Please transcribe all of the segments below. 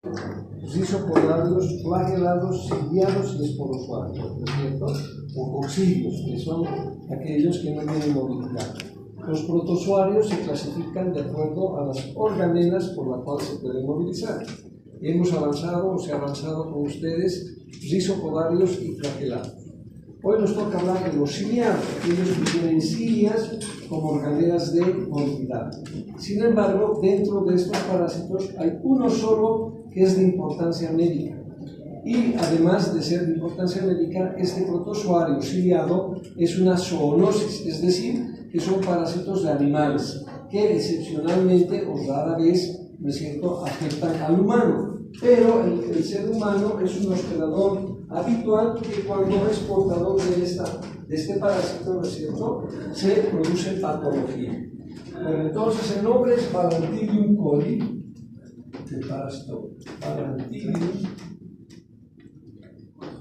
rizopodarios, flagelados, ciliados y esporozoarios, ¿no es cierto? O coccidios, que son aquellos que no tienen movilidad. Los protozoarios se clasifican de acuerdo a las organelas por las cuales se pueden movilizar. Hemos avanzado, o se ha avanzado con ustedes, rizopodarios y flagelados. Hoy nos toca hablar de los ciliados, aquellos que tienen cilias como organelas de movilidad. Sin embargo, dentro de estos parásitos hay uno solo que es de importancia médica. Y además de ser de importancia médica, este protozoario ciliado es una zoonosis, es decir, que son parásitos de animales que excepcionalmente o rara vez, ¿no es cierto?, afectan al humano. Pero el ser humano es un hospedador habitual que cuando es portador de este parásito, ¿no es cierto?, se produce patología. Bueno, entonces el nombre es Balantidium coli, el parásito Balantidium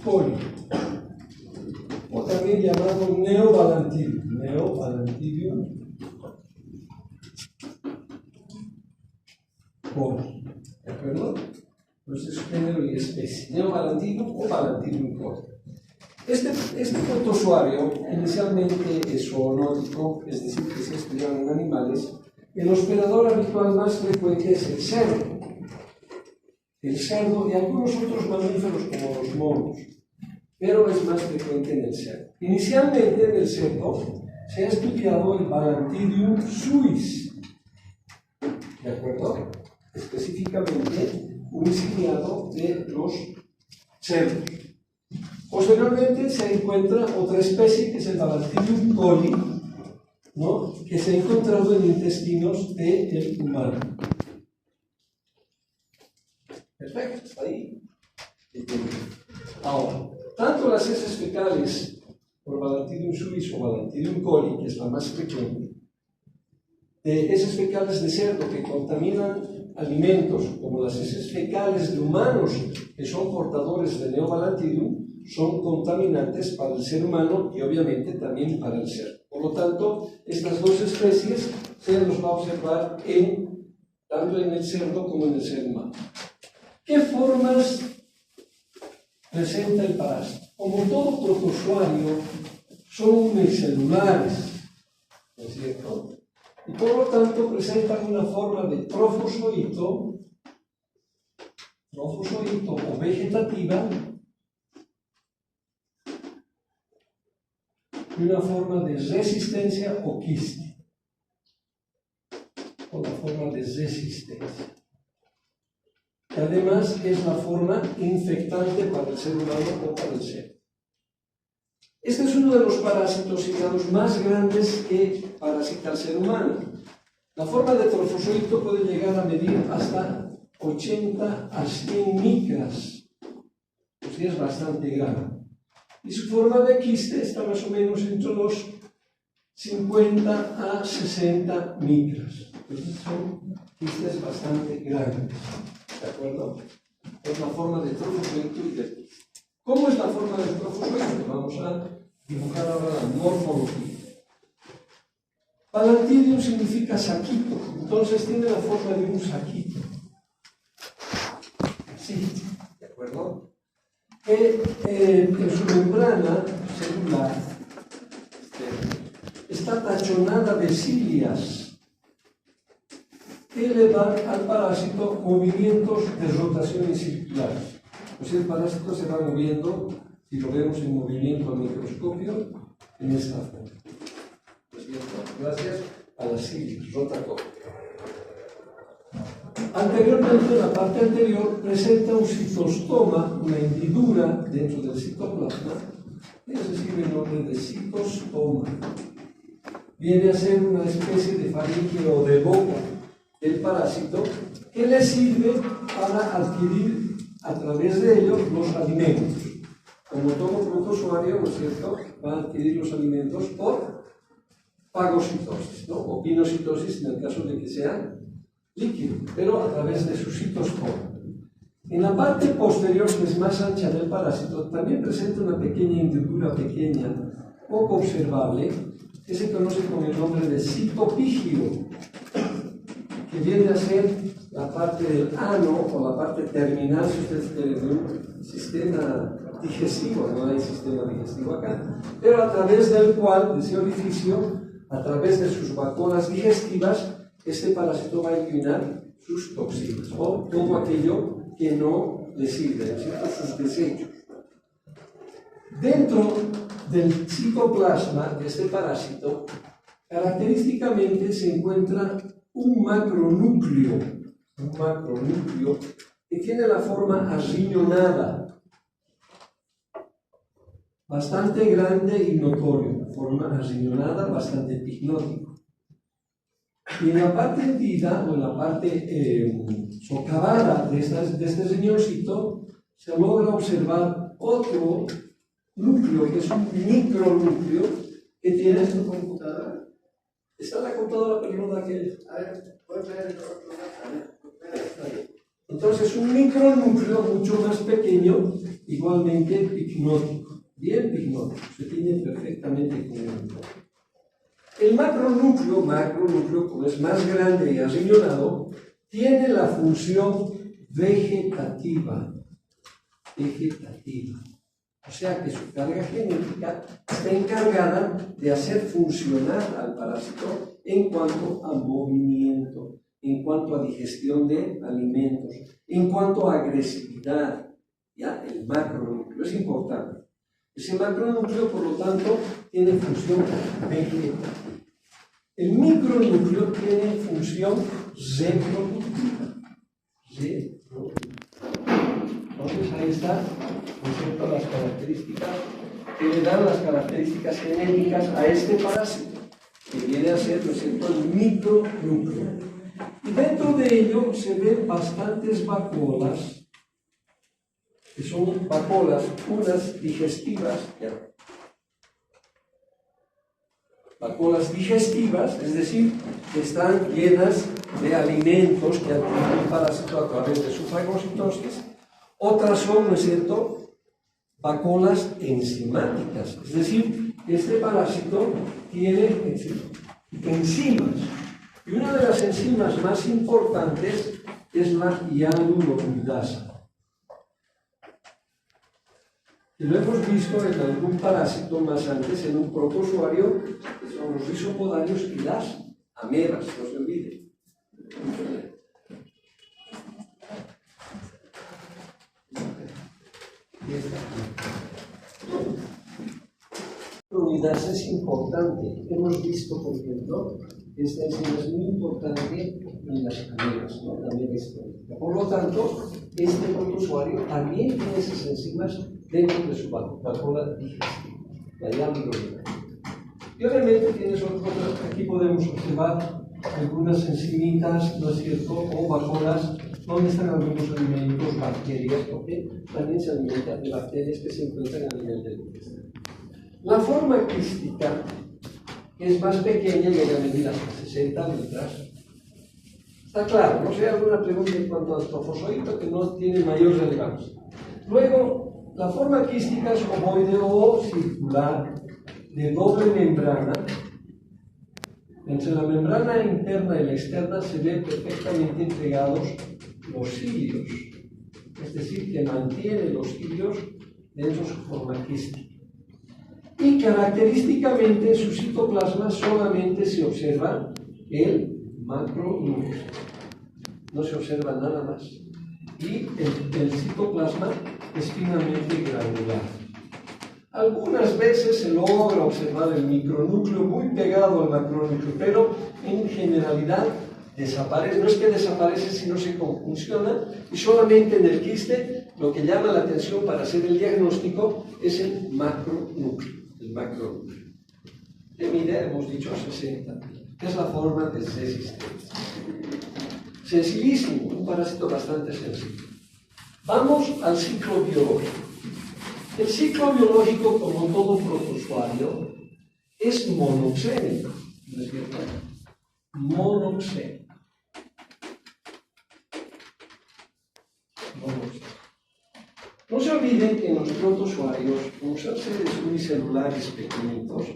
coli, o también llamado Neobalantidium coli, ¿de acuerdo? Entonces, género y especie, Neobalantidium o Balantidium coli. Este protozoario inicialmente es zoonótico, es decir, que se estudian en animales. El hospedador habitual más frecuente es el cerdo. El cerdo y algunos otros mamíferos como los monos, pero es más frecuente en el cerdo. Inicialmente en el cerdo se ha estudiado el Balantidium suis, ¿de acuerdo? Específicamente un ciliado de los cerdos. Posteriormente se encuentra otra especie que es el Balantidium coli, ¿no?, que se ha encontrado en intestinos del humano. Perfecto, ahí. Ahora, tanto las heces fecales por Balantidium suis o Balantidium coli, que es la más frecuente, de heces fecales de cerdo que contaminan alimentos, como las heces fecales de humanos que son portadores de Neobalantidium, son contaminantes para el ser humano y obviamente también para el cerdo. Por lo tanto, estas dos especies se nos va a observar tanto en el cerdo como en el ser humano. ¿Qué formas presenta el parásito? Como todo protozoario, son unicelulares, ¿no es cierto? Y por lo tanto presentan una forma de trofozoito o vegetativa, y una forma de resistencia o quiste, o la forma de resistencia. Y además es la forma infectante para el ser humano o para el cerdo. Este es uno de los parásitos ciliados más grandes que parasita al ser humano. La forma de trofozoito puede llegar a medir hasta 80 a 100 micras, pues es bastante grande. Y su forma de quiste está más o menos entre los 50 a 60 micras. Entonces son quistes bastante grandes, ¿de acuerdo? Es la forma de trofozoito y de quiste. ¿Cómo es la forma del trofozoito? Vamos a dibujar ahora la morfología. Balantidium significa saquito, entonces tiene la forma de un saquito. Así, ¿de acuerdo? En su membrana celular está tachonada de cilias que le dan al parásito movimientos de rotación circular. O sea, el parásito se va moviendo, si lo vemos en movimiento al microscopio, en esta forma. Pues bien, gracias a las cilias, rotacopia. Anteriormente, la parte anterior presenta un citostoma, una hendidura dentro del citoplasma, que se escribe el nombre de citostoma. Viene a ser una especie de faringe o de boca del parásito que le sirve para adquirir a través de ellos los alimentos. Como todo protozoario, ¿no es cierto?, va a adquirir los alimentos por fagocitosis, ¿no?, o pinocitosis en el caso de que sea líquido, pero a través de su citostoma. En la parte posterior, que es más ancha del parásito, también presenta una pequeña hendidura pequeña, poco observable, que se conoce con el nombre de citopígilo, que viene a ser la parte del ano o la parte terminal, si ustedes quieren, de un sistema digestivo, no hay sistema digestivo acá, pero a través del cual, de ese orificio, a través de sus vacuolas digestivas, este parásito va a eliminar sus toxinas o todo aquello que no le sirve, ¿cierto? Sus desechos. Dentro del citoplasma de este parásito, característicamente se encuentra un macronúcleo que tiene la forma arriñonada, bastante grande y notorio, forma arriñonada, bastante picnótico. Y en la parte hendida o en la parte socavada de este riñoncito se logra observar otro núcleo, que es un micronúcleo que tiene esta computadora. Está en la computadora, pero no da que... A ver, ¿puedes ver el otro? Entonces, un micronúcleo mucho más pequeño, igualmente picnótico, bien picnótico, se tiene perfectamente con el núcleo. El macronúcleo, como es más grande y arriñonado, tiene la función vegetativa. O sea que su carga genética está encargada de hacer funcionar al parásito en cuanto a movimiento, en cuanto a digestión de alimentos, en cuanto a agresividad. Ya, el macronúcleo es importante. Ese macronúcleo, por lo tanto, tiene función vegetativa. El micronúcleo tiene función reproductiva. Entonces ahí está, ¿no es cierto?, las características que le dan las características genéticas a este parásito, que viene a ser, ¿no es cierto?, el micronúcleo. Y dentro de ello se ven bastantes vacuolas, que son vacuolas, unas digestivas, vacuolas digestivas, es decir, que están llenas de alimentos que adquiere el parásito a través de su fagocitosis. Otras son, ¿no es cierto?, vacuolas enzimáticas, es decir, este parásito tiene enzimas. Y una de las enzimas más importantes es la hialuronidasa. Y lo hemos visto en algún parásito más antes, en un protozoario, que son los rizopodarios y las amebas, no se olviden. La hialuronidasa es importante. Hemos visto, por ejemplo, que esta enzima es muy importante en las amebas, ¿no? La ameba histórica. Por lo tanto, este protozoario también tiene esas enzimas dentro de su vacuola digestiva, la hialuronidasa. Y obviamente tienes otras, aquí podemos observar algunas enzimitas, ¿no es cierto?, o vacuolas, donde están algunos alimentos, bacterias, porque también se alimentan de bacterias que se encuentran a nivel del intestino. La forma quística es más pequeña, llega a medir hasta 60 metros. Está claro, no sé, alguna pregunta en cuanto al trofozoito que no tiene mayor relevancia. Luego, la forma quística es ovoide o circular, de doble membrana. Entre la membrana interna y la externa se ven perfectamente entregados los cilios, es decir, que mantiene los cilios dentro de su forma quística. Y característicamente en su citoplasma solamente se observa el macronúcleo, no se observa nada más. Y el citoplasma es finamente granular. Algunas veces se logra observar el micronúcleo muy pegado al macronúcleo, pero en generalidad desaparece. No es que desaparece, sino se confusiona, y solamente en el quiste lo que llama la atención para hacer el diagnóstico es el macronúcleo. Que mide, hemos dicho, 60, que es la forma de resistencia. Sencillísimo, un parásito bastante sencillo. Vamos al ciclo biológico. El ciclo biológico, como todo protozoario, es monoxénico, ¿no es cierto? Monoxénico. No se olviden que en los protozoarios, como son seres unicelulares pequeñitos,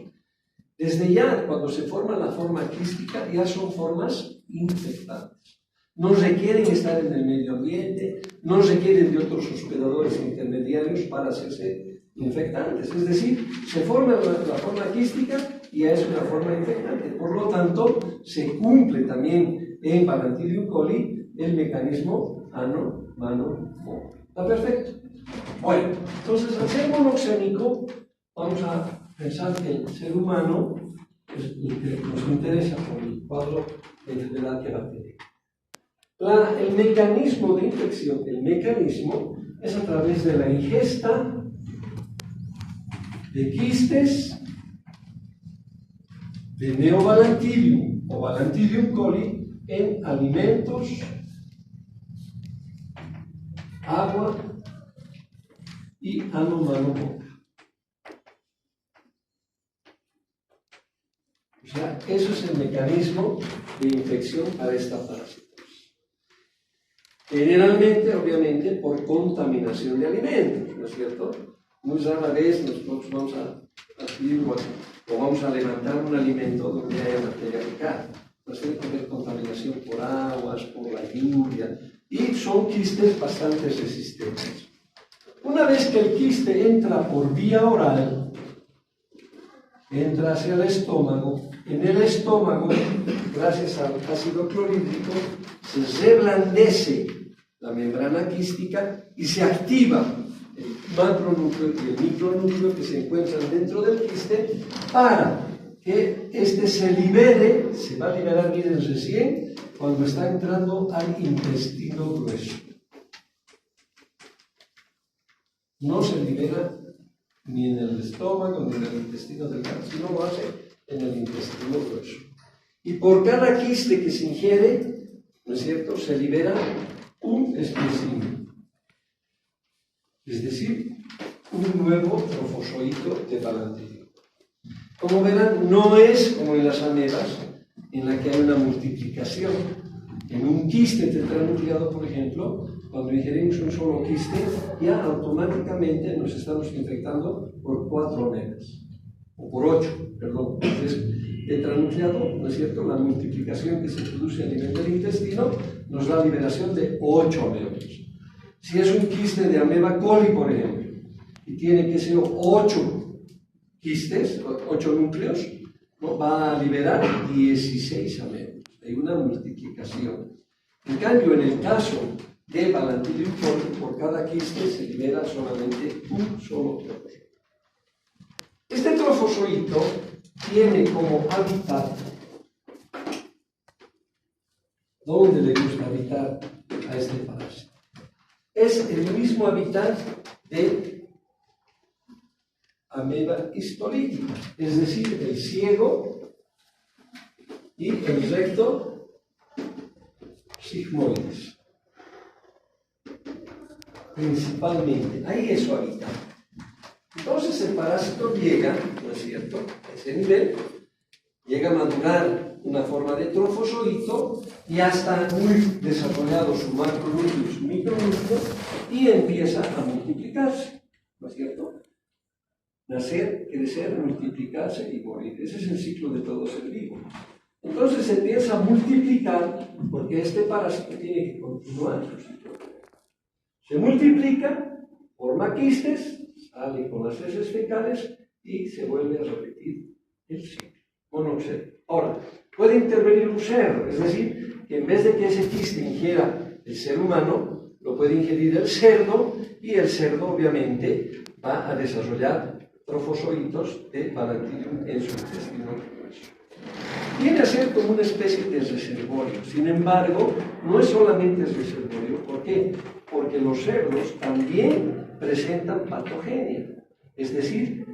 Desde ya, cuando se forma la forma quística, ya son formas infectantes. No requieren estar en el medio ambiente, no requieren de otros hospedadores intermediarios para hacerse infectantes. Es decir, se forma la forma quística y ya es una forma infectante. Por lo tanto, se cumple también en Balantidium coli el mecanismo ano-mano-mo. ¿Está perfecto? Bueno, entonces al ser monoxénico, vamos a pensar que el ser humano es el que nos interesa por el cuadro de enfermedad bacteriana. El mecanismo de infección, es a través de la ingesta de quistes de Neobalantidium o Balantidium coli en alimentos, agua y ano-mano-boca. O sea, eso es el mecanismo de infección para esta parásita. Generalmente, obviamente, por contaminación de alimentos, ¿no es cierto? Muy rara vez nosotros vamos a adquirir o vamos a levantar un alimento donde haya materia fecal. Pues tiene que haber contaminación por aguas, por la lluvia, y son quistes bastante resistentes. Una vez que el quiste entra por vía oral, entra hacia el estómago, en el estómago, gracias al ácido clorhídrico, se reblandece la membrana quística y se activa el macronúcleo y el micronúcleo que se encuentran dentro del quiste para que éste se libere, se va a liberar bien recién cuando está entrando al intestino grueso. No se libera ni en el estómago ni en el intestino delgado, sino lo hace en el intestino grueso. Y por cada quiste que se ingiere, ¿no es cierto?, se libera un espécimen, es decir, un nuevo trofozoito de Balantidium. Como verán, no es como en las amebas, en la que hay una multiplicación. En un quiste tetranucleado, por ejemplo, cuando ingerimos un solo quiste, ya automáticamente nos estamos infectando por 4 amebas, o por 8, perdón. Entonces, tetranucleado, ¿no es cierto? La multiplicación que se produce a nivel del intestino nos da liberación de 8 amebas. Si es un quiste de ameba coli, por ejemplo, y tiene que ser 8 quistes, 8 núcleos, ¿no?, va a liberar 16 amebas. Hay una multiplicación. En cambio, en el caso de Balantidium coli, por cada quiste se libera solamente un solo trofozoito. Este trofozoito tiene como hábitat, ¿dónde le gusta habitar a este parásito? Es el mismo hábitat de ameba histolítica, es decir, el ciego y el recto sigmoides. Principalmente, ahí es su hábitat. Entonces el parásito llega, ¿no es cierto?, a ese nivel, llega a madurar una forma de trofozoito, ya está muy desarrollado su macronúcleo y su micronúcleo, y empieza a multiplicarse, ¿no es cierto? Nacer, crecer, multiplicarse y morir. Ese es el ciclo de todo ser vivo. Entonces se empieza a multiplicar porque este parásito tiene que continuar su ciclo. Se multiplica, forma quistes, sale con las heces fecales y se vuelve a repetir el ciclo monoxénico. Ahora, puede intervenir un cerdo, es decir, que en vez de que ese quiste ingiera el ser humano, lo puede ingerir el cerdo y el cerdo obviamente va a desarrollar trofozoitos de Balantidium en su intestino grueso. Viene a ser como una especie de reservorio. Sin embargo, no es solamente reservorio. ¿Por qué? Porque los cerdos también presentan patogenia. Es decir,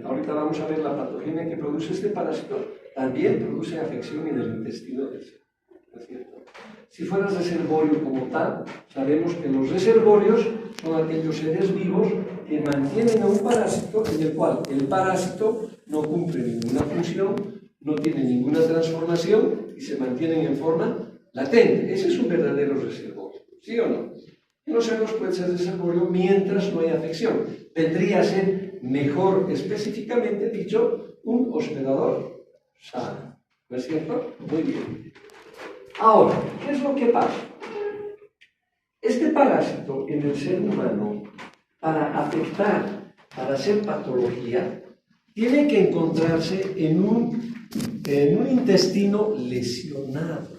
ahorita vamos a ver la patogenia que produce este parásito, también produce afección en el intestino del cerdo. ¿No es cierto? Si fuera reservorio como tal, sabemos que los reservorios son aquellos seres vivos que mantienen a un parásito en el cual el parásito no cumple ninguna función, no tiene ninguna transformación y se mantienen en forma latente. Ese es un verdadero reservorio, ¿sí o no? En los cerdos puede ser reservorio mientras no hay afección. Vendría a ser mejor específicamente dicho un hospedador sano. ¿No es cierto? Muy bien. Ahora, ¿qué es lo que pasa? Este parásito en el ser humano, para afectar, para hacer patología, tiene que encontrarse en un intestino lesionado,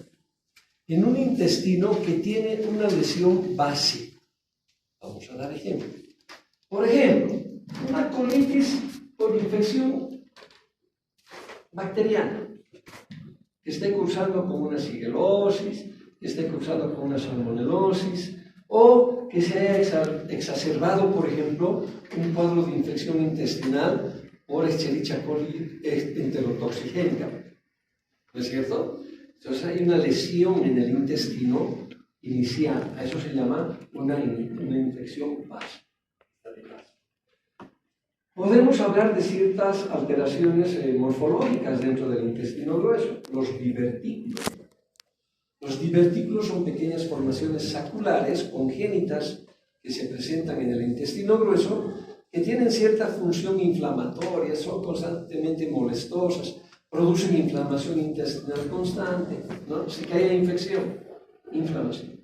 en un intestino que tiene una lesión base. Vamos a dar ejemplo. Por ejemplo, una colitis por infección bacteriana, que esté cursando con una shigellosis, que esté cursando con una salmonelosis, o que se haya exacerbado, por ejemplo, un cuadro de infección intestinal por Escherichia coli enterotoxigénica. ¿No es cierto? Entonces hay una lesión en el intestino inicial. A eso se llama una infección base. Podemos hablar de ciertas alteraciones morfológicas dentro del intestino grueso, los divertículos. Los divertículos son pequeñas formaciones saculares congénitas que se presentan en el intestino grueso, que tienen cierta función inflamatoria, son constantemente molestosas, producen inflamación intestinal constante, ¿no? Si que haya infección, inflamación.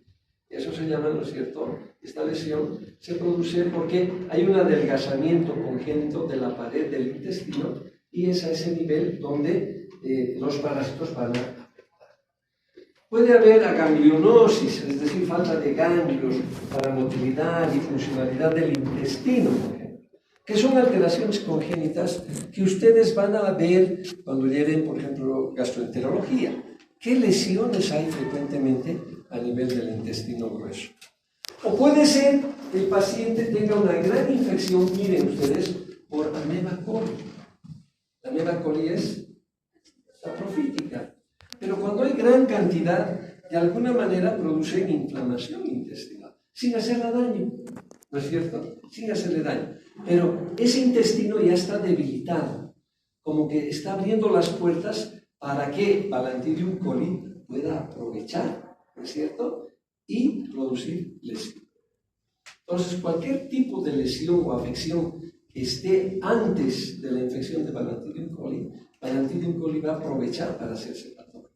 Eso se llama, ¿no es cierto? Esta lesión se produce porque hay un adelgazamiento congénito de la pared del intestino y es a ese nivel donde los parásitos van a afectar. Puede haber aganglionosis, es decir, falta de ganglios para motilidad y funcionalidad del intestino, por ejemplo, que son alteraciones congénitas que ustedes van a ver cuando lleven, por ejemplo, gastroenterología. ¿Qué lesiones hay frecuentemente a nivel del intestino grueso? O puede ser que el paciente tenga una gran infección, miren ustedes, por ameba coli. La ameba coli es saprofítica, pero cuando hay gran cantidad, de alguna manera produce inflamación intestinal, sin hacerle daño, ¿no es cierto? Sin hacerle daño. Pero ese intestino ya está debilitado, como que está abriendo las puertas para que Balantidium coli pueda aprovechar, ¿no es cierto?, y producir lesión. Entonces, cualquier tipo de lesión o afección que esté antes de la infección de Balantidium coli va a aprovechar para hacerse patógeno.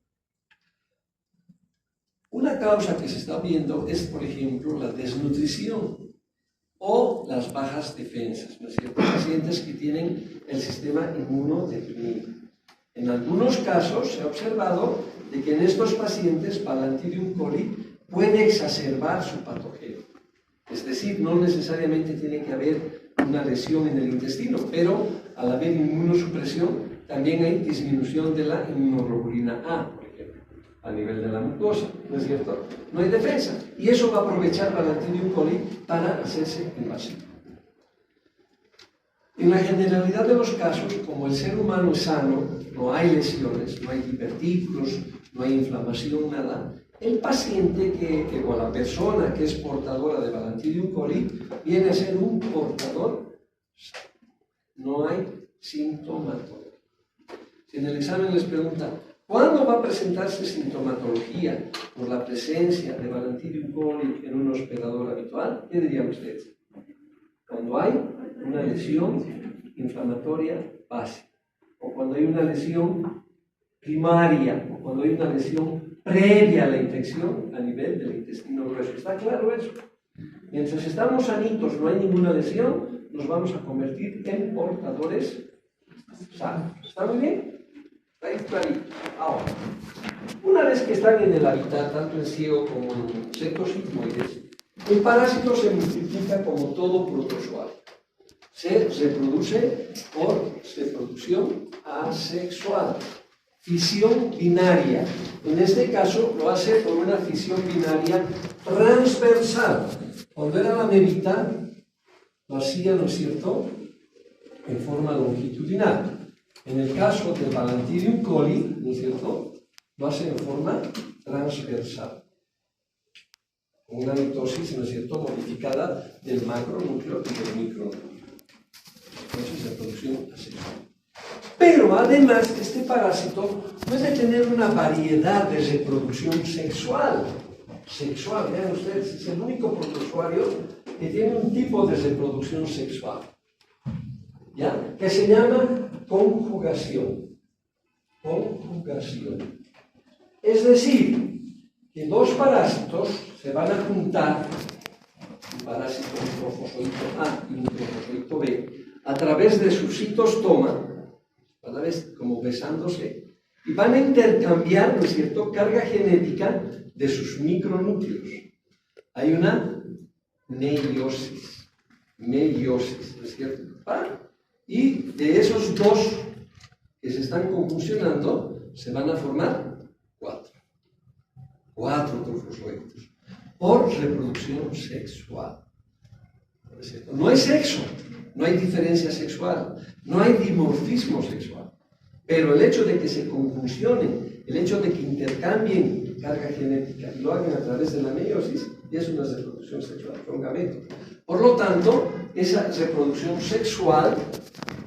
Una causa que se está viendo es, por ejemplo, la desnutrición o las bajas defensas, ¿no es cierto? Pacientes que tienen el sistema inmunodeprimido. En algunos casos se ha observado de que en estos pacientes Balantidium coli puede exacerbar su patogeno. Es decir, no necesariamente tiene que haber una lesión en el intestino, pero al haber inmunosupresión también hay disminución de la inmunoglobulina A, por ejemplo, a nivel de la mucosa, ¿no es cierto? No hay defensa y eso va a aprovechar Balantidium coli para hacerse invasivo. En la generalidad de los casos, como el ser humano es sano, no hay lesiones, no hay divertículos, no hay inflamación, nada, el paciente o la persona que es portadora de Balantidium coli viene a ser un portador sano. No hay sintomatología. Si en el examen les pregunta, ¿cuándo va a presentarse sintomatología por la presencia de Balantidium coli en un hospedador habitual? ¿Qué dirían ustedes? Cuando hay una lesión inflamatoria básica, o cuando hay una lesión primaria, o cuando hay una lesión previa a la infección a nivel del intestino grueso. ¿Está claro eso? Mientras estamos sanitos, no hay ninguna lesión, nos vamos a convertir en portadores sanos. ¿Está muy bien? Está ahí clarito. Ahora, una vez que están en el hábitat, tanto en ciego como en sectos sigmoides, el parásito se multiplica como todo protozoario. Se reproduce por reproducción asexual. Fisión binaria. En este caso lo hace por una fisión binaria transversal. Cuando era la amebita, lo hacía, ¿no es cierto?, en forma longitudinal. En el caso del Balantidium coli, ¿no es cierto?, lo hace en forma transversal. Una mitosis, ¿no es cierto?, modificada del macronúcleo y del micronúcleo. Entonces, reproducción asexual. Pero además, este parásito puede tener una variedad de reproducción sexual. Vean ustedes, es el único protozoario que tiene un tipo de reproducción sexual. ¿ya? Que se llama conjugación. Conjugación. Es decir, que dos parásitos se van a juntar, un parásito, un trofozoito A y un trofozoito B, a través de su citostoma, cada vez como besándose, y van a intercambiar, ¿no es cierto?, carga genética de sus micronúcleos. Hay una meiosis, ¿no es cierto? Y de esos dos que se están conjuncionando, se van a formar cuatro trofozoitos, por reproducción sexual. ¿No es cierto? No hay sexo, no hay diferencia sexual, no hay dimorfismo sexual, pero el hecho de que se conjuncionen, el hecho de que intercambien carga genética y lo hagan a través de la meiosis, ya es una reproducción sexual, son gametos. Por lo tanto, esa reproducción sexual,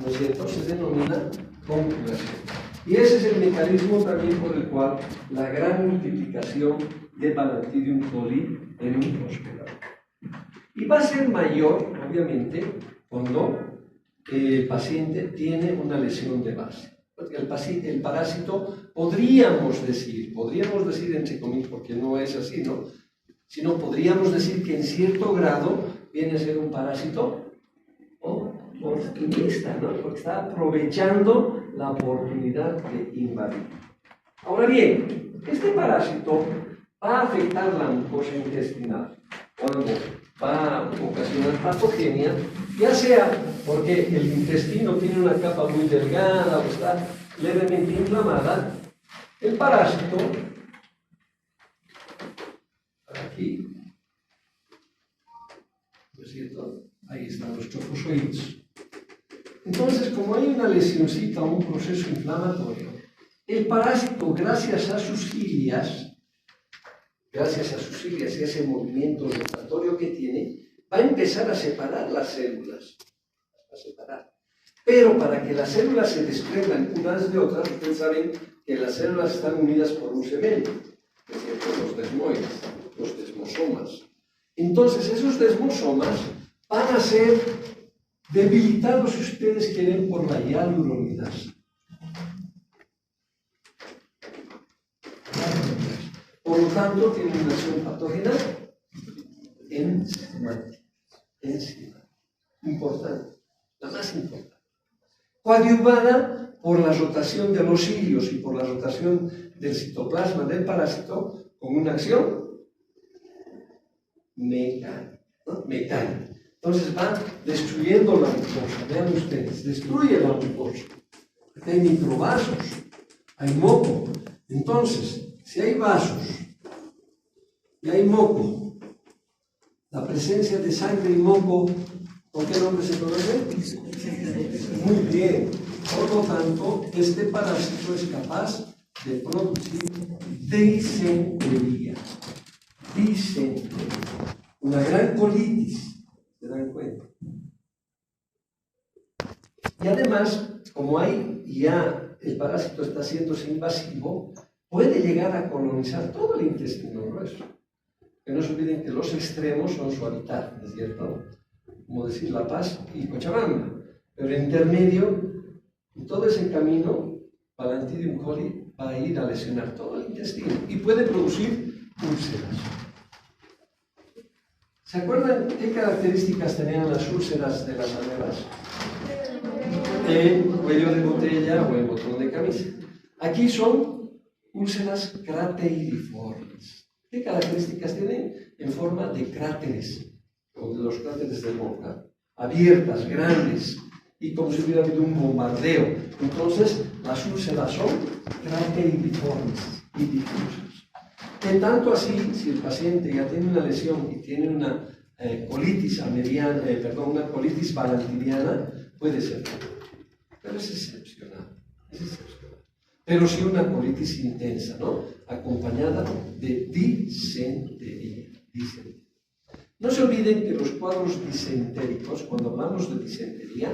¿no es cierto?, se denomina conjugación. Y ese es el mecanismo también por el cual la gran multiplicación de Balantidium coli en un hospedador. Y va a ser mayor, obviamente, cuando el paciente tiene una lesión de base. Porque el parásito, podríamos decir entre comillas, porque no es así, ¿no? Sino podríamos decir que en cierto grado viene a ser un parásito oportunista, ¿no? Porque está aprovechando la oportunidad de invadir. Ahora bien, este parásito va a afectar la mucosa intestinal cuando va a ocasionar patogenia, ya sea porque el intestino tiene una capa muy delgada o está levemente inflamada. El parásito, aquí, ¿no es cierto? Ahí están los trofozoides. Entonces, como hay una lesioncita o un proceso inflamatorio, el parásito, gracias a sus cilias y a ese movimiento rotatorio que tiene, va a empezar a separar las células. Pero para que las células se desprendan unas de otras, ustedes saben que las células están unidas por un cemento, es decir, los desmoides, los desmosomas. Entonces, esos desmosomas van a ser debilitados, si ustedes quieren, por la hialuronidasa. Por lo tanto, tiene una acción patógena enzimática. Importante, la más importante. Coadyuvada por la rotación de los cilios y por la rotación del citoplasma del parásito con una acción mecánica. Entonces va destruyendo la mucosa. Vean ustedes, destruye la mucosa. Aquí hay microvasos, hay moco. Entonces, si hay vasos y hay moco, la presencia de sangre y moco, ¿por qué nombre se conoce? Muy bien. Por lo tanto, este parásito es capaz de producir disentería. Una gran colitis, ¿se dan cuenta? Y además, como hay ya el parásito está haciéndose invasivo, puede llegar a colonizar todo el intestino grueso. Que no se olviden que los extremos son su hábitat, ¿no es cierto? Como decir La Paz y Cochabamba. Pero en intermedio, en todo ese camino, Balantidium coli va a ir a lesionar todo el intestino y puede producir úlceras. ¿Se acuerdan qué características tenían las úlceras de las amebas? El cuello de botella o el botón de camisa. Aquí son úlceras crateiriformes. ¿Qué características tienen? En forma de cráteres, como de los cráteres del volcán, abiertas, grandes, y como si hubiera habido un bombardeo. Entonces, las úlceras son crateiriformes y difusas. En tanto así, si el paciente ya tiene una lesión y tiene una colitis una colitis balantidiana, puede ser. Pero es excepcional. Pero sí una colitis intensa, ¿no? Acompañada de disentería. No se olviden que los cuadros disentéricos, cuando hablamos de disentería,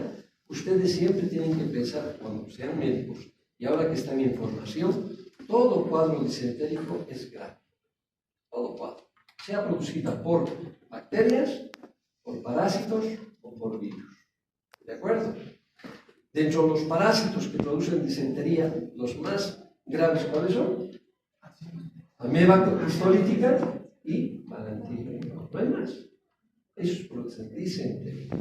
ustedes siempre tienen que pensar, cuando sean médicos, y ahora que están en formación, todo cuadro disentérico es grave. Todo cuadro. Sea producida por bacterias, por parásitos o por virus. ¿De acuerdo? Dentro de los parásitos que producen disentería, los más graves, ¿cuáles son? Ameba histolítica y balantidio. No hay más. Esos producen disentería.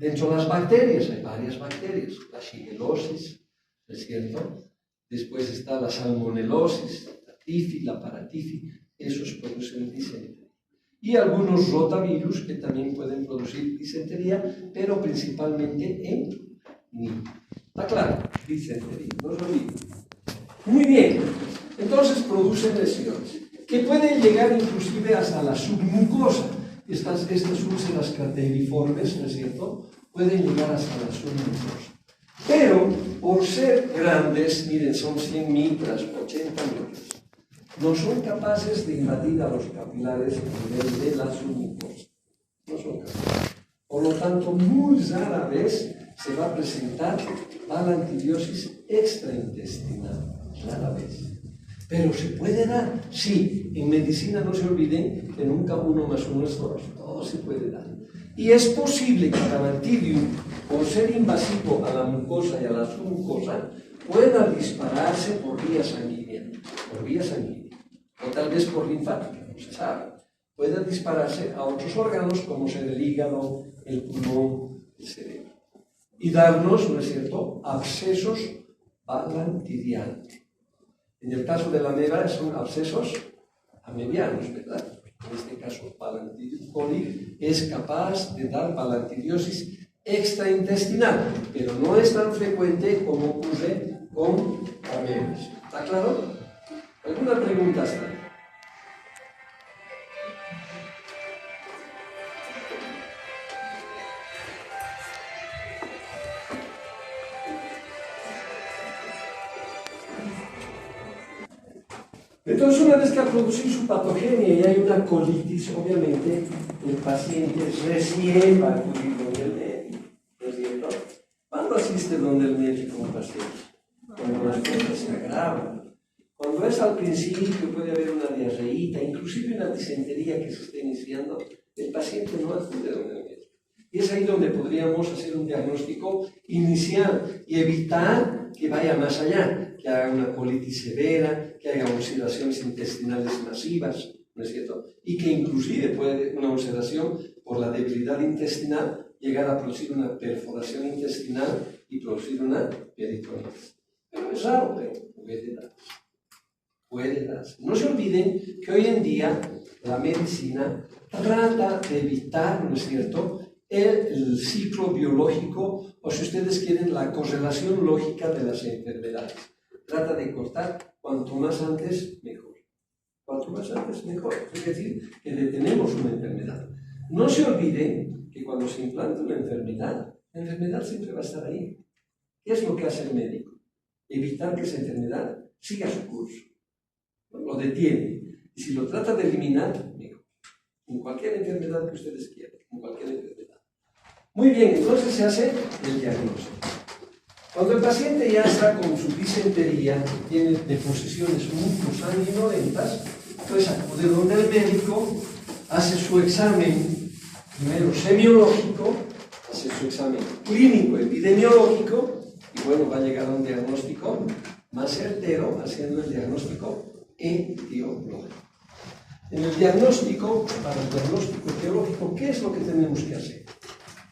Dentro de las bacterias, hay varias bacterias. La shigellosis, ¿no es cierto? Después está la salmonelosis, la tifi, la paratifi. Esos producen disentería. Y algunos rotavirus que también pueden producir disentería, pero principalmente en niños. ¿Está claro? Disentería, no se olviden. Muy bien, entonces producen lesiones, que pueden llegar inclusive hasta la submucosa. Estas úlceras cateuriformes, ¿no es cierto?, pueden llegar hasta la submucosa. Pero, por ser grandes, miren, son 100 micras, 80 micras, no son capaces de invadir a los capilares a nivel de la submucosa. No son capaces. Por lo tanto, muy rara vez se va a presentar balantidiosis extraintestinal. Rara vez. Pero se puede dar. Sí, en medicina no se olviden que nunca 1 más 1 es 2. Todo se puede dar. Y es posible que el balantidium, por ser invasivo a la mucosa y a la submucosa, pueda dispararse por vía sanguínea. Por vía sanguínea. O tal vez por linfática, no se sabe. Puede dispararse a otros órganos como ser el hígado, el pulmón, el cerebro. Y darnos, ¿no es cierto?, abscesos balantidianos. En el caso de la ameba son abscesos amebianos, ¿verdad? En este caso, Balantidium coli es capaz de dar balantidiosis extraintestinal, pero no es tan frecuente como ocurre con amebas. ¿Está claro? ¿Alguna pregunta hasta ahí? Entonces, una vez que ha producido su patogenia y hay una colitis, obviamente el paciente recién va a acudir donde el médico, ¿no es cierto? ¿Cuándo asiste donde el médico un paciente? Cuando las cosas se agravan. Cuando es al principio, puede haber una diarreíta, inclusive una disentería que se esté iniciando, el paciente no acude donde el médico. Y es ahí donde podríamos hacer un diagnóstico inicial y evitar que vaya más allá, que haga una colitis severa, que haga ulceraciones intestinales masivas, ¿no es cierto? Y que inclusive puede una ulceración por la debilidad intestinal llegar a producir una perforación intestinal y producir una peritonitis. Pero es raro, pero puede darse. Puede darse. No se olviden que hoy en día la medicina trata de evitar, ¿no es cierto?, el ciclo biológico, o si ustedes quieren, la correlación lógica de las enfermedades. Trata de cortar cuanto más antes, mejor. Cuanto más antes, mejor. Es decir, que detenemos una enfermedad. No se olviden que cuando se implanta una enfermedad, la enfermedad siempre va a estar ahí. ¿Qué es lo que hace el médico? Evitar que esa enfermedad siga su curso. Lo detiene. Y si lo trata de eliminar, mejor. En cualquier enfermedad que ustedes quieran. En cualquier enfermedad. Muy bien, entonces se hace el diagnóstico. Cuando el paciente ya está con su disentería, tiene deposiciones mucosanguinolentas, pues acude donde el médico, hace su examen, primero semiológico, hace su examen clínico epidemiológico, y bueno, va a llegar a un diagnóstico más certero, haciendo el diagnóstico etiológico. En el diagnóstico, para el diagnóstico etiológico, ¿qué es lo que tenemos que hacer?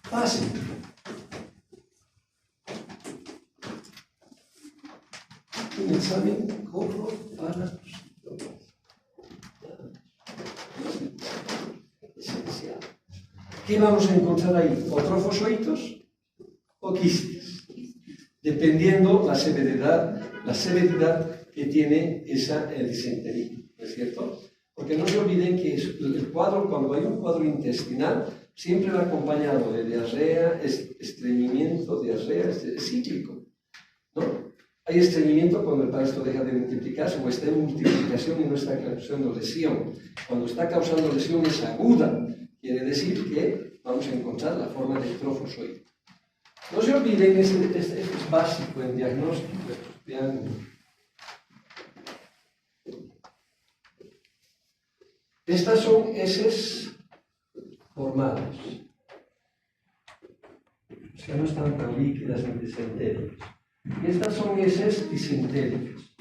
Fácil. Un examen coloparasitológico. Esencial. ¿Qué vamos a encontrar ahí? ¿O trofoscoitos o quistes? Dependiendo la severidad que tiene esa disentería, ¿no es cierto? Porque no se olviden que el cuadro, cuando hay un cuadro intestinal, siempre va acompañado de diarrea, estreñimiento, diarrea, es cíclico, ¿no? Hay estreñimiento cuando el parásito deja de multiplicarse o está en multiplicación y no está causando lesión. Cuando está causando lesión es aguda, quiere decir que vamos a encontrar la forma de trofoscoito. No se olviden, esto es básico en diagnóstico. Vean. Estas son heces formadas. O sea, no están tan líquidas ni disentéricas. Y estas son heces disentéricas.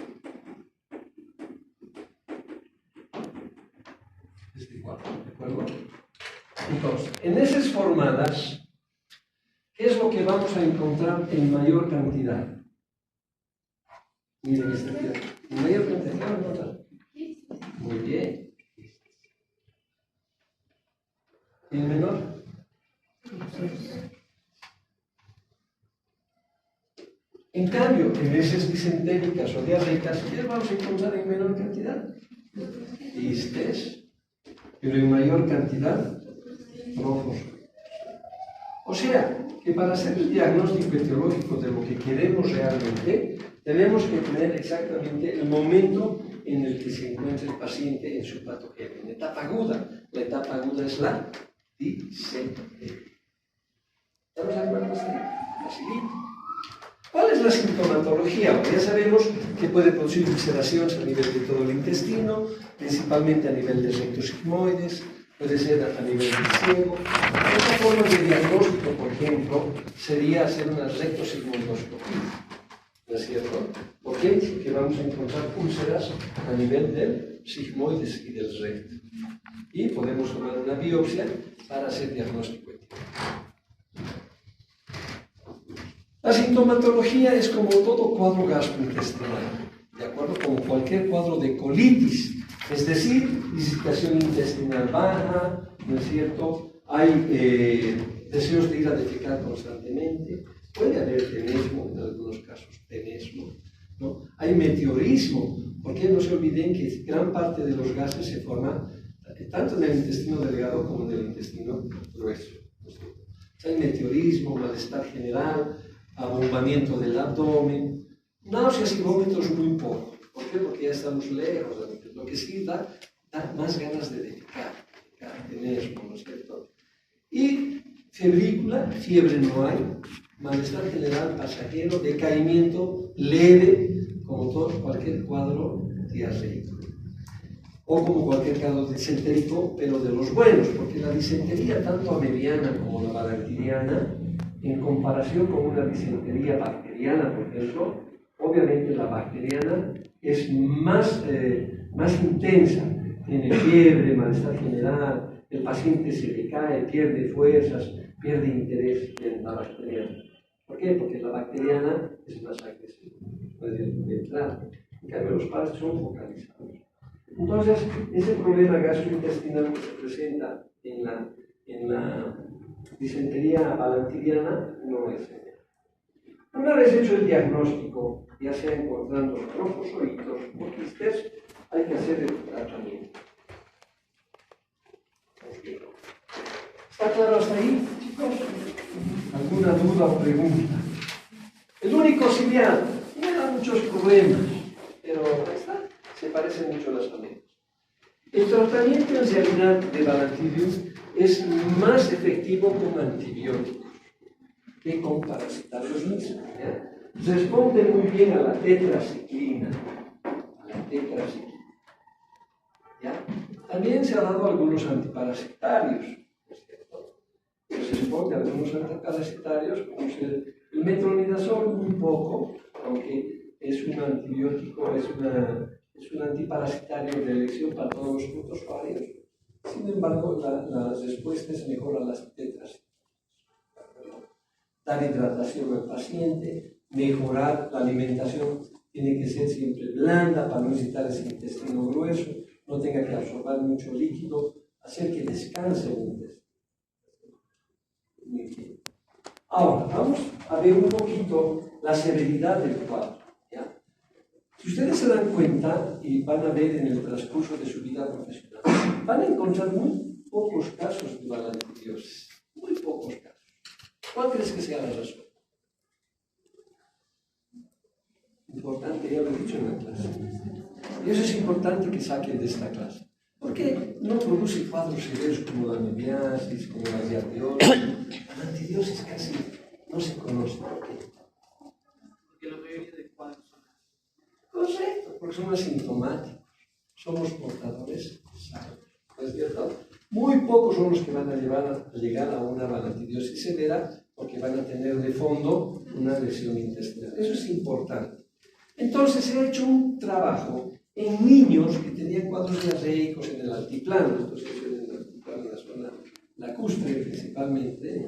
Es igual, ¿de acuerdo? Entonces, en heces formadas, ¿qué es lo que vamos a encontrar en mayor cantidad? Miren este aquí. En mayor cantidad, ¿qué vamos a encontrar? Muy bien. ¿Y en menor? En cambio, en heces disentéricas o diarreicas, ¿qué vamos a encontrar en menor cantidad? Quistes, pero en mayor cantidad, trófosos. O sea, que para hacer el diagnóstico etiológico de lo que queremos realmente, tenemos que tener exactamente el momento en el que se encuentra el paciente en su patogenia, en etapa aguda. La etapa aguda es la disentería. ¿Estamos de acuerdo? Facilito. ¿Cuál es la sintomatología? Bueno, ya sabemos que puede producir ulceraciones a nivel de todo el intestino, principalmente a nivel de rectos sigmoides, puede ser a nivel del ciego. Otra forma de diagnóstico, por ejemplo, sería hacer una rectosigmoidoscopía. ¿No es cierto? ¿Por qué? Porque vamos a encontrar úlceras a nivel del sigmoides y del recto. Y podemos tomar una biopsia para hacer diagnóstico etiológico. La sintomatología es como todo cuadro gastrointestinal, ¿de acuerdo? Como cualquier cuadro de colitis, es decir, visitación intestinal baja, ¿no es cierto? Hay deseos de ir a defecar constantemente, puede haber tenesmo, en algunos casos tenesmo, ¿no? Hay meteorismo, porque no se olviden que gran parte de los gases se forman tanto en el intestino delgado como en el intestino grueso, ¿no es cierto? Hay meteorismo, malestar general, abombamiento del abdomen, náuseas y vómitos muy poco. ¿Por qué? Porque ya estamos lejos. Lo que sí da más ganas de defecar, tenesmo, ¿no es cierto? Y febrícula, fiebre no hay, malestar general pasajero, decaimiento leve, como cualquier cuadro diarreico. O como cualquier cuadro disentérico, pero de los buenos, porque la disentería, tanto ameriana como la bacteriana, en comparación con una disentería bacteriana, por ejemplo, obviamente la bacteriana es más intensa, tiene fiebre, malestar general, el paciente se decae, pierde fuerzas, pierde interés en la bacteriana. ¿Por qué? Porque la bacteriana es más agresiva, puede entrar. En cambio, los pares son focalizados. Entonces, ese problema gastrointestinal que se presenta en la disentería bacteriana no es señal. Una vez hecho el diagnóstico, ya sea encontrando trofosoritos o quistes, hay que hacer el tratamiento. ¿Está claro hasta ahí, chicos? ¿Alguna duda o pregunta? El único ciliado no da muchos problemas, pero está, se parecen mucho las familias. El tratamiento en realidad de Balantidium es más efectivo con antibióticos que con parasitarios mismos. Responde muy bien a la tetraciclina. ¿Ya? También se ha dado algunos antiparasitarios, ¿no es cierto? Se responde a algunos antiparasitarios, como el metronidazol muy poco, aunque es un antibiótico, es un antiparasitario de elección para todos los protozoarios. Sin embargo, la respuesta es mejor a las tetras. Dar hidratación al paciente, mejorar la alimentación, tiene que ser siempre blanda para no necesitar ese intestino grueso, no tenga que absorber mucho líquido, hacer que descanse el intestino. Muy bien. Ahora, vamos a ver un poquito la severidad del cuadro. ¿Ya? Si ustedes se dan cuenta y van a ver en el transcurso de su vida profesional, van a encontrar muy pocos casos de balantidioses, muy pocos casos. ¿Cuál crees que sea la razón? Importante, ya lo he dicho en la clase. Y eso es importante que saquen de esta clase. Porque no produce cuadros severos como la mebiasis, como la diarreosis. La balantidioses casi no se conoce. ¿Por qué? Porque la mayoría de cuadros son correcto, porque son asintomáticos. Somos portadores sanos. ¿No es cierto? Muy pocos son los que van a llegar a una balantidiosis severa, porque van a tener de fondo una lesión intestinal. Eso es importante. Entonces se ha hecho un trabajo en niños que tenían cuadros diarreicos en el altiplano, entonces en el altiplano, en la zona lacustre principalmente,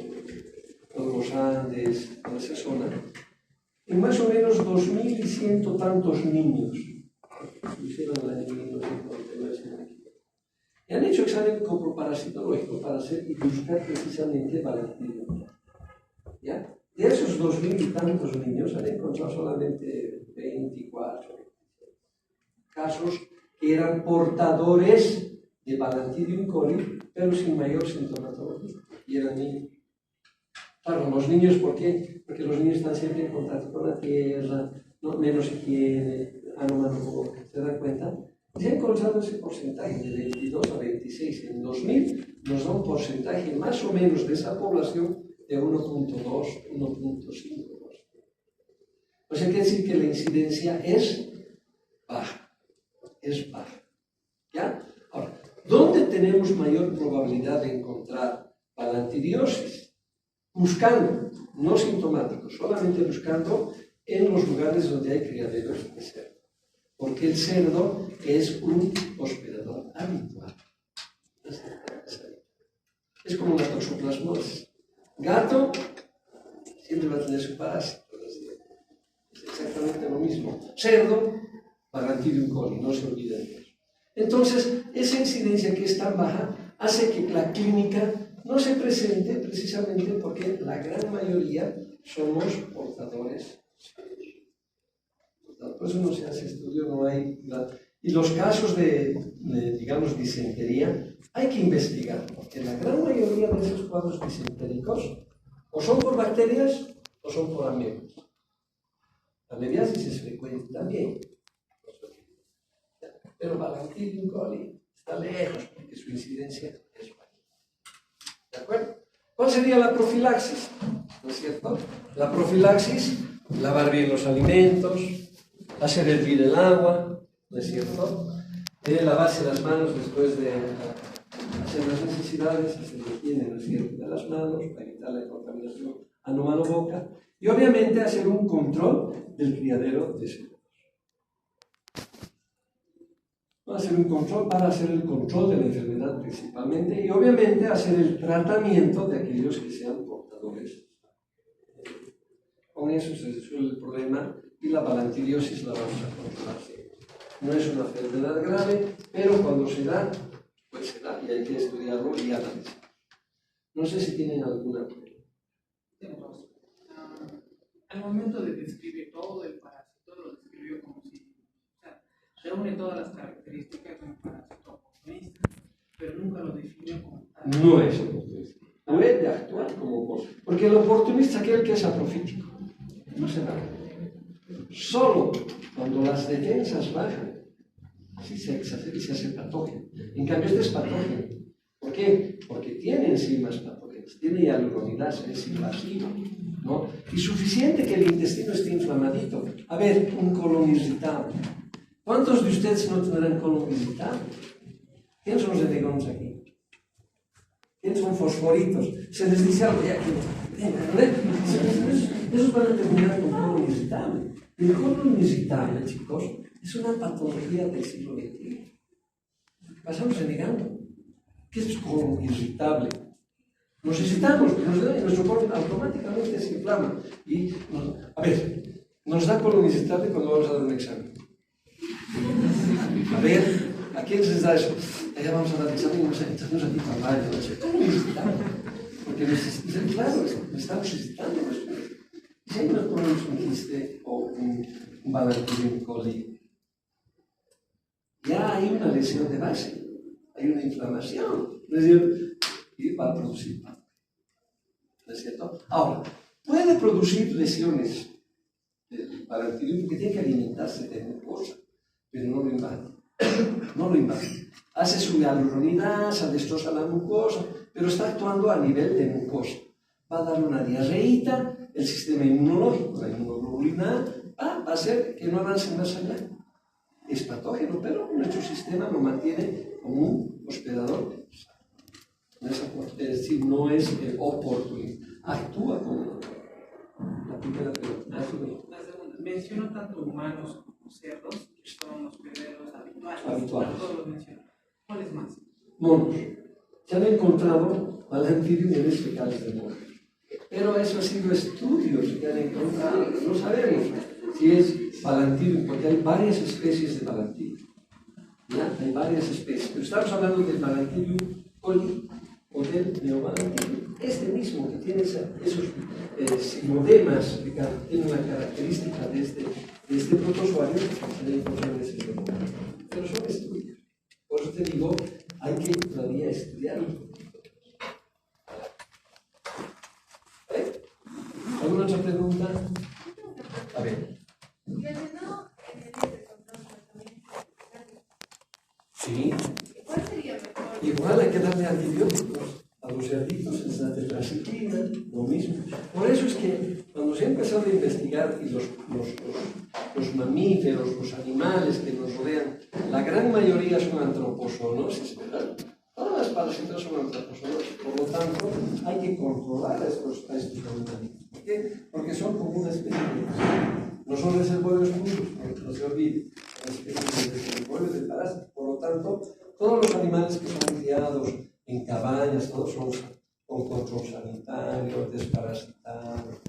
todos los Andes, toda esa zona, en más o menos 2.100 tantos niños. Lo hicieron en el año 1999, si no me equivoco. Y han hecho examen coproparasitológico para hacer y buscar precisamente Valentina. ¿Ya? De esos 2.000 y tantos niños han encontrado solamente 24 casos que eran portadores de Balantidium coli, pero sin mayor sintomatología. Y eran niños. Claro, los niños, ¿por qué? Porque los niños están siempre en contacto con la tierra, ¿no? Menos higiene, mano, ¿se dan cuenta? Y se ha encontrado ese porcentaje de 22 a 26 en 2000, nos da un porcentaje más o menos de esa población de 1.2, 1.5. O sea, quiere decir que la incidencia es baja. Es baja. ¿Ya? Ahora, ¿dónde tenemos mayor probabilidad de encontrar palantidiosis? Buscando, no sintomáticos, solamente buscando en los lugares donde hay criaderos de cerdo. Porque el cerdo es un hospedador habitual. Es como la toxoplasmosis. Gato siempre va a tener su parásito. Es exactamente lo mismo. Cerdo, Balantidium coli, no se olviden de eso. Entonces, esa incidencia que es tan baja hace que la clínica no se presente precisamente porque la gran mayoría somos portadores. Por eso no se hace estudio, no hay... Y los casos digamos, disentería, hay que investigar, porque la gran mayoría de esos cuadros disentéricos o son por bacterias o son por amebas. La amebiasis es frecuente también, pero Balantidium coli está lejos porque su incidencia es baja. ¿De acuerdo? ¿Cuál sería la profilaxis? ¿No es cierto? La profilaxis, lavar bien los alimentos, hacer hervir el agua, ¿no es cierto? Lavarse las manos después de hacer las necesidades, hacer higiene, ¿no es cierto?, de las manos para evitar la contaminación ano-mano-boca y obviamente hacer un control del criadero de cerdos. Hacer un control para hacer el control de la enfermedad principalmente y obviamente hacer el tratamiento de aquellos que sean portadores. Con eso se resuelve el problema y la balantidiosis la vamos a controlar. No es una enfermedad grave, pero cuando se da, pues se da y hay que estudiarlo y analizar. No sé si tienen alguna pregunta. Al momento de describir todo el parásito, lo describió como si reúne todas las características de un parásito oportunista, pero nunca lo definió como tal. No es oportunista. Puede actuar como oportunista. Porque el oportunista es aquel que es aprofítico. No se da. Solo cuando las defensas bajan, así se hace patógeno. En cambio, este es patógeno. ¿Por qué? Porque tiene enzimas patógenas, tiene hialuronidasa, es invasivo, ¿no? Y suficiente que el intestino esté inflamadito. A ver, un colon irritable. ¿Cuántos de ustedes no tendrán colon irritable? ¿Quiénes son los renegones aquí? ¿Quiénes son fosforitos? Se les dice algo ya que... Esos van a terminar con colon irritable. El colon irritable, chicos, es una patología del siglo XXI. Pasamos renegando. ¿Qué es colon irritable? Nos excitamos, nuestro colon automáticamente se inflama. Y nos da colon irritable cuando vamos a dar un examen. A ver, ¿a quién se les da eso? Allá vamos a dar el examen y nos echamos aquí para el baño. ¿Cómo irritable? Porque claro, estamos excitando. Si hay unos problemas, un quiste o un Balantidium coli, ya hay una lesión de base, hay una inflamación, es decir, y va a producir patógeno, ¿no es cierto? Ahora, puede producir lesiones del Balantidium porque tiene que alimentarse de mucosa, pero no lo invade, no lo invade. Hace su hialuronidasa, destroza la mucosa, pero está actuando a nivel de mucosa. Va a dar una diarreíta, el sistema inmunológico, la inmunoglobulina A, va a hacer que no avance más allá. Es patógeno, pero nuestro sistema lo mantiene como un hospedador. Es decir, no es oportunista. actúa como la primera pregunta. La segunda, menciono tanto humanos como cerdos, que son los pioneros habituales. Todos los menciono. ¿Cuáles más? Monos. Se han encontrado palantídeos fecales de monos. Pero eso ha sido estudios que han encontrado. No sabemos si es palantídeo, porque hay varias especies de palantídeo. ¿Ya? Hay varias especies. Pero estamos hablando del palantídeo coli o del neopalantídeo. Este mismo que tiene esos sinodemas que tienen la característica de este protozoario, se le encuentra en ese momento. Pero son estudios. Por eso te digo, hay que todavía estudiarlo. ¿Alguna otra pregunta? A ver. Sí. ¿Cuál sería mejor? Igual hay que darle antibióticos a los cerditos, les da tetracyclina, lo mismo. Por eso es que cuando se ha empezado a investigar y los mamíferos, los animales que nos rodean, la gran mayoría son antropozoonosis, ¿verdad? Todas las parásitos son antropozoonosis, por lo tanto hay que controlar a estos animales. ¿Por qué? Porque son como una especie de... No son reservorios puros, no se olvide, son especies de reservorios de parásitos. Por lo tanto, todos los animales que son criados en cabañas, todos son con control sanitario, desparasitados.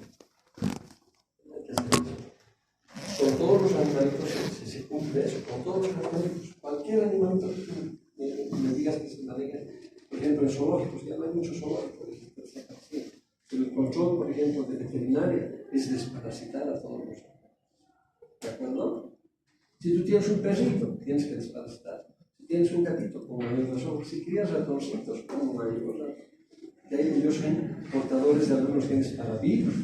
Con todos los animalitos se cumple eso, con todos los animalitos. Cualquier animalito que tú me digas que se maneja, por ejemplo, en zoológicos, ya no hay muchos zoológicos, pero el control, por ejemplo, de veterinaria es desparasitar a todos los animales. ¿De acuerdo? Si tú tienes un perrito, tienes que desparasitar. Si tienes un gatito, como en nosotros, si crías ratoncitos, como mayos, que ellos son portadores de algunos genes para virus.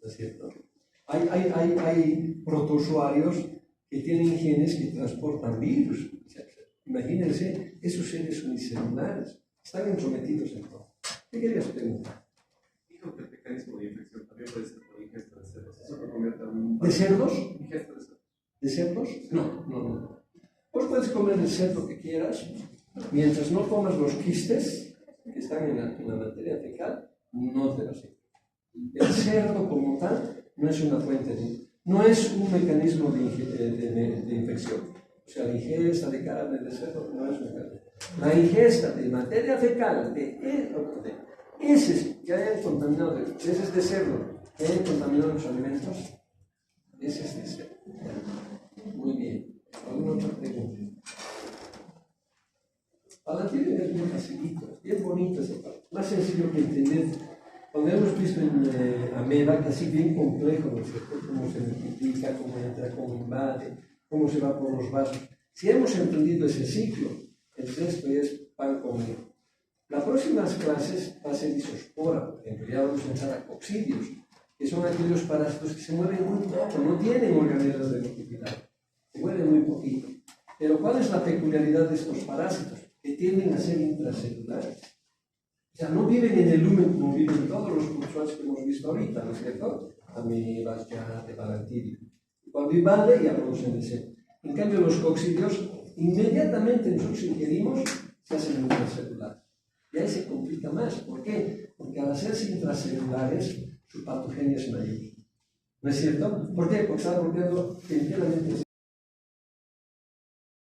¿No es cierto? Hay protozoarios que tienen genes que transportan virus. O sea, imagínense, esos seres unicelulares están entrometidos en todo. ¿Qué querías preguntar? Dijo que el mecanismo de infección también puede ser por ingesta de cerdos. ¿Eso te convierte en un... ¿De cerdos? Ingesta de cerdos. ¿De cerdos? No. Vos puedes comer el cerdo que quieras, mientras no comas los quistes que están en la materia fecal, no te vas a ir. El cerdo como tal no es una fuente no es un mecanismo de infección. O sea, la ingesta de carne de cerdo no es un mecanismo. La ingesta de materia fecal de heces que hayan contaminado, heces de cerdo que hayan contaminado los alimentos, heces de cerdo. Muy bien. ¿Alguna otra pregunta? Palantídeo es muy facilito, bien bonito esa parte. Más sencillo que entender. Cuando hemos visto en ameba, casi bien complejo, ¿no es cierto? Cómo se multiplica, cómo entra, cómo invade, cómo se va por los vasos. Si hemos entendido ese ciclo, el resto es pan comido. Las próximas clases va a ser isospora, por ejemplo, ya vamos a entrar a coccidios, que son aquellos parásitos que se mueven muy poco, no tienen organelas de multiplicar, se mueven muy poquito. Pero ¿cuál es la peculiaridad de estos parásitos? Que tienden a ser intracelulares. O sea, no viven en el lumen como viven todos los protozoarios que hemos visto ahorita, ¿no es cierto? Amebas, de palantídeo. Cuando invade ya producen deseo. En cambio, los coccidios, inmediatamente nosotros ingerimos, se hacen intracelulares. Y ahí se complica más. ¿Por qué? Porque al hacerse intracelulares, su patogenia es mayor. ¿No es cierto? ¿Por qué? Porque están rompiendo enteramente